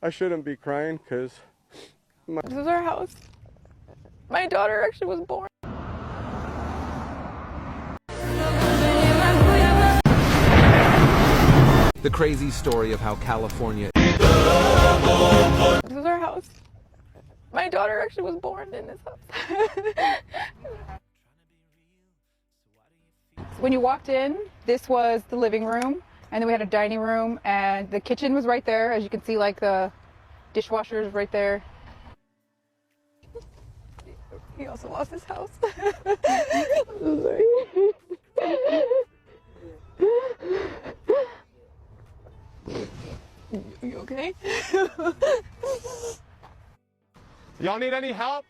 I shouldn't be crying because This is our house. My daughter actually was born. The crazy story of how California... This is our house. My daughter actually was born in this house. When you walked in, this was the living room, and then we had a dining room, and the kitchen was right there. As you can see, like the dishwasher is right there. He also lost his house. I'm sorry. You okay? Y'all need any help?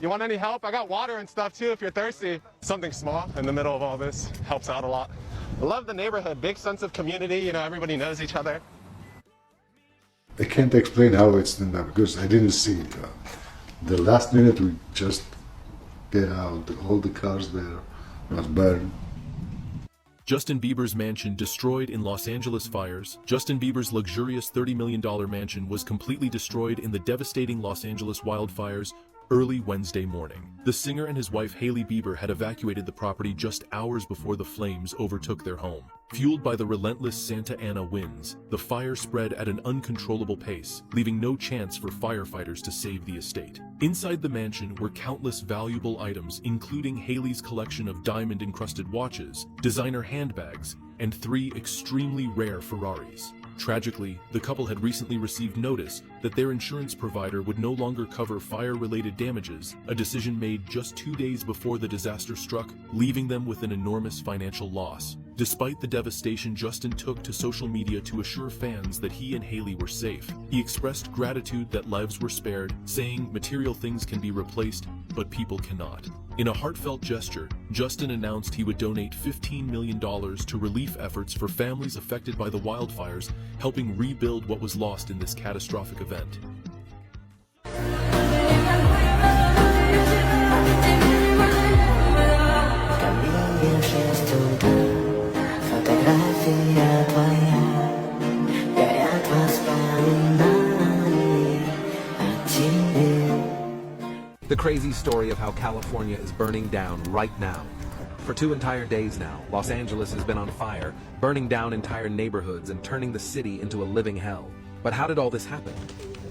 You want any help? I got water and stuff too if you're thirsty. Something small in the middle of all this helps out a lot. I love the neighborhood, big sense of community, you know, everybody knows each other. I can't explain how it's done that because I didn't see it. The last minute we just get out, all the cars there was burned. Justin Bieber's mansion destroyed in Los Angeles fires. Justin Bieber's luxurious $30 million mansion was completely destroyed in the devastating Los Angeles wildfires early Wednesday morning. The singer and his wife Hailey Bieber had evacuated the property just hours before the flames overtook their home. Fueled by the relentless Santa Ana winds, the fire spread at an uncontrollable pace, leaving no chance for firefighters to save the estate. Inside the mansion were countless valuable items, including Hailey's collection of diamond-encrusted watches, designer handbags, and 3 extremely rare Ferraris. Tragically, the couple had recently received notice that their insurance provider would no longer cover fire-related damages, a decision made just 2 days before the disaster struck, leaving them with an enormous financial loss. Despite the devastation, Justin took to social media to assure fans that he and Hailey were safe. He expressed gratitude that lives were spared, saying material things can be replaced, but people cannot. In a heartfelt gesture, Justin announced he would donate $15 million to relief efforts for families affected by the wildfires, helping rebuild what was lost in this catastrophic event. The crazy story of how California is burning down right now. For 2 entire days now, Los Angeles has been on fire, burning down entire neighborhoods and turning the city into a living hell. But how did all this happen?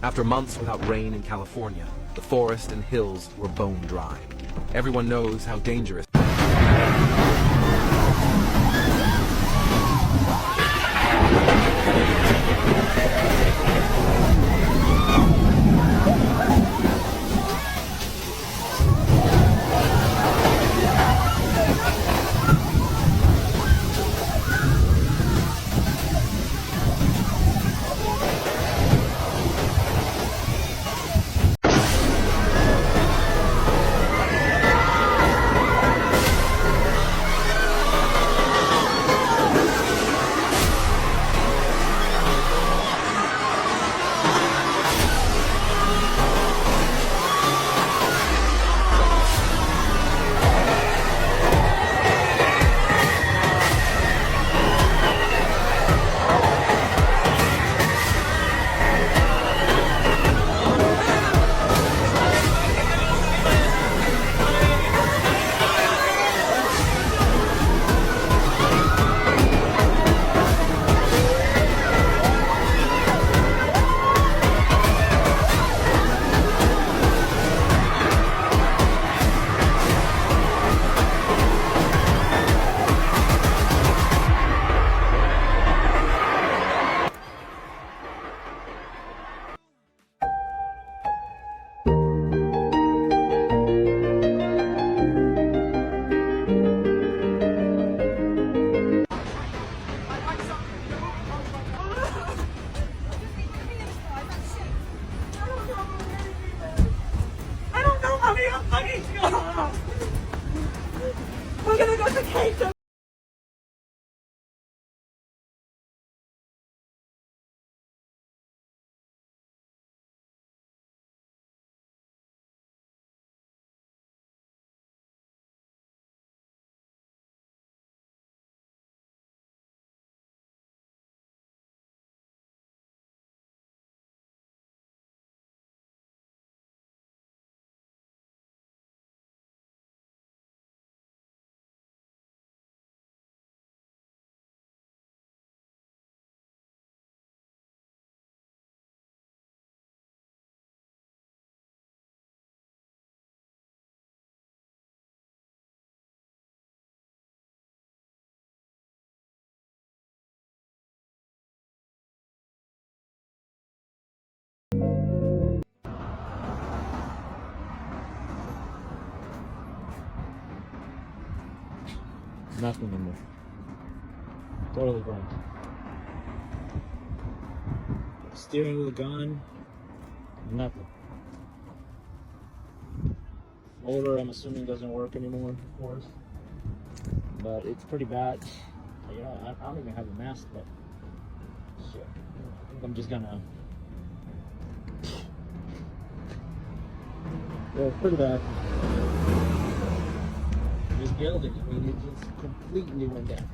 After months without rain in California, the forest and hills were bone dry. Everyone knows how dangerous. Nothing anymore. Totally burned. Steering wheel gone. Nothing. Motor, I'm assuming, doesn't work anymore, of course. But it's pretty bad. You know, I don't even have a mask, but shit. I think I'm just gonna. Yeah, it's pretty bad. This building, I mean, it just completely went down.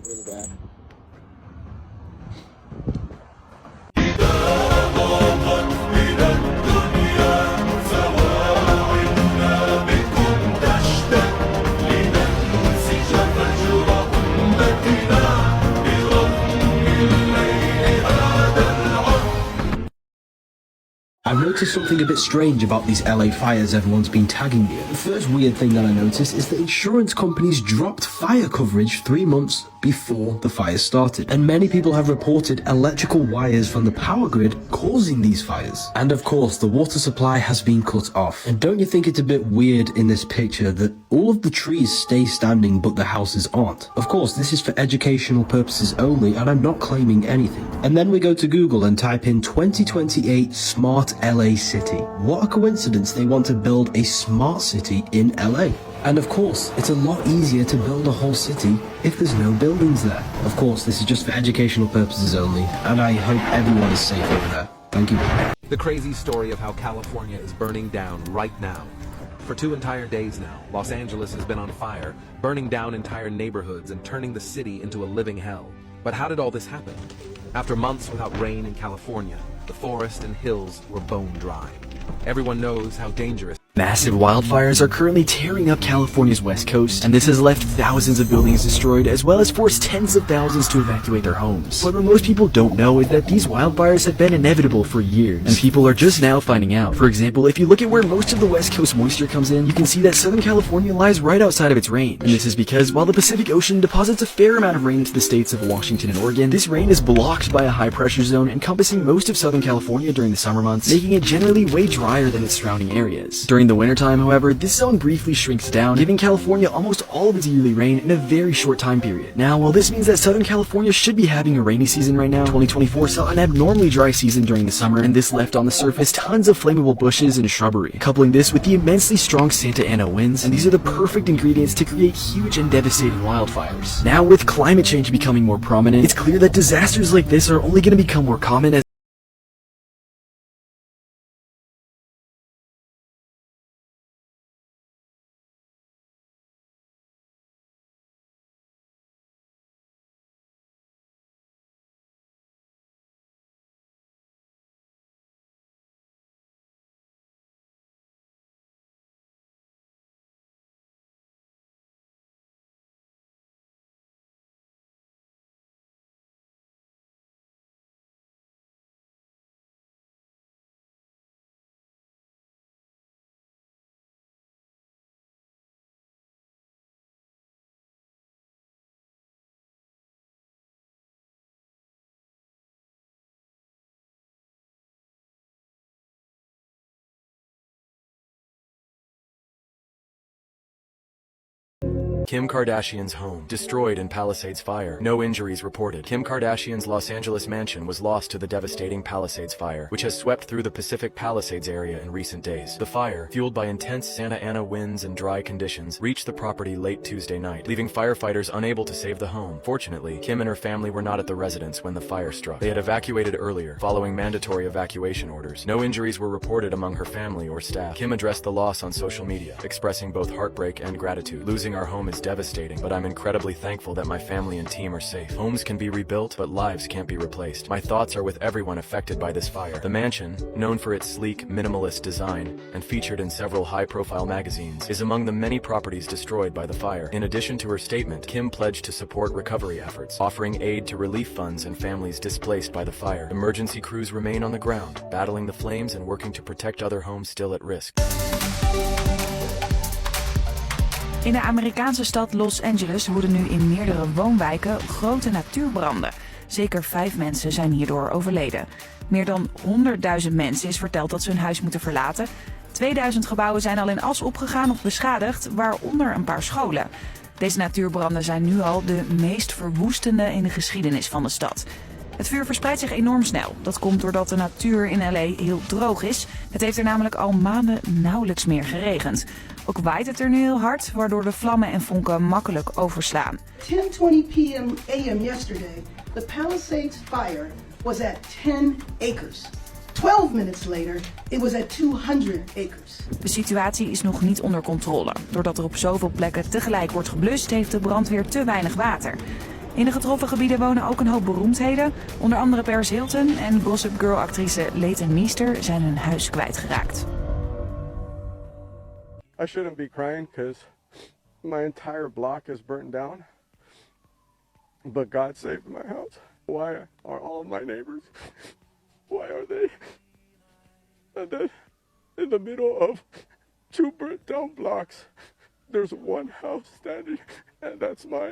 Really bad. I've noticed something a bit strange about these LA fires everyone's been tagging me in. The first weird thing that I noticed is that insurance companies dropped fire coverage 3 months before the fire started. And many people have reported electrical wires from the power grid causing these fires. And of course, the water supply has been cut off. And don't you think it's a bit weird in this picture that all of the trees stay standing but the houses aren't? Of course, this is for educational purposes only, and I'm not claiming anything. And then we go to Google and type in 2028 Smart LA City. What a coincidence they want to build a smart city in LA. And of course, it's a lot easier to build a whole city if there's no buildings there. Of course, this is just for educational purposes only, and I hope everyone is safe over there. Thank you. The crazy story of how California is burning down right now. For 2 entire days now, Los Angeles has been on fire, burning down entire neighborhoods and turning the city into a living hell. But how did all this happen? After months without rain in California, the forest and hills were bone dry. Everyone knows how dangerous. Massive wildfires are currently tearing up California's west coast, and this has left thousands of buildings destroyed as well as forced tens of thousands to evacuate their homes. But what most people don't know is that these wildfires have been inevitable for years, and people are just now finding out. For example, if you look at where most of the west coast moisture comes in, you can see that Southern California lies right outside of its range. And this is because while the Pacific Ocean deposits a fair amount of rain into the states of Washington and Oregon, this rain is blocked by a high pressure zone encompassing most of Southern California during the summer months, making it generally way drier than its surrounding areas. During the wintertime, however, this zone briefly shrinks down, giving California almost all of its yearly rain in a very short time period. Now, while this means that Southern California should be having a rainy season right now, 2024 saw an abnormally dry season during the summer, and this left on the surface tons of flammable bushes and shrubbery. Coupling this with the immensely strong Santa Ana winds, and these are the perfect ingredients to create huge and devastating wildfires. Now, with climate change becoming more prominent, it's clear that disasters like this are only going to become more common as Kim Kardashian's home, destroyed in Palisades fire. No injuries reported. Kim Kardashian's Los Angeles mansion was lost to the devastating Palisades fire, which has swept through the Pacific Palisades area in recent days. The fire, fueled by intense Santa Ana winds and dry conditions, reached the property late Tuesday night, leaving firefighters unable to save the home. Fortunately, Kim and her family were not at the residence when the fire struck. They had evacuated earlier, following mandatory evacuation orders. No injuries were reported among her family or staff. Kim addressed the loss on social media, expressing both heartbreak and gratitude. Losing our home is devastating, but I'm incredibly thankful that my family and team are safe. Homes can be rebuilt, but lives can't be replaced. My thoughts are with everyone affected by this fire. The mansion, known for its sleek, minimalist design, and featured in several high-profile magazines, is among the many properties destroyed by the fire. In addition to her statement, Kim pledged to support recovery efforts, offering aid to relief funds and families displaced by the fire. Emergency crews remain on the ground, battling the flames and working to protect other homes still at risk. In de Amerikaanse stad Los Angeles woeden nu in meerdere woonwijken grote natuurbranden. Zeker 5 mensen zijn hierdoor overleden. Meer dan 100.000 mensen is verteld dat ze hun huis moeten verlaten. 2000 gebouwen zijn al in as opgegaan of beschadigd, waaronder een paar scholen. Deze natuurbranden zijn nu al de meest verwoestende in de geschiedenis van de stad. Het vuur verspreidt zich enorm snel. Dat komt doordat de natuur in LA heel droog is. Het heeft er namelijk al maanden nauwelijks meer geregend. Ook waait het er nu heel hard, waardoor de vlammen en vonken makkelijk overslaan. 10:20 p.m. a.m. yesterday, the Palisades fire was at 10 acres. 12 minutes later, it was at 200 acres. De situatie is nog niet onder controle. Doordat er op zoveel plekken tegelijk wordt geblust, heeft de brandweer te weinig water. In de getroffen gebieden wonen ook een hoop beroemdheden. Onder andere Paris Hilton en Gossip Girl-actrice Leighton Meester zijn hun huis kwijtgeraakt. I shouldn't be crying because my entire block is burnt down. But God saved my house. Why are all of my neighbors? Why are they? And then in the middle of 2 burnt down blocks, there's one house standing, and that's mine.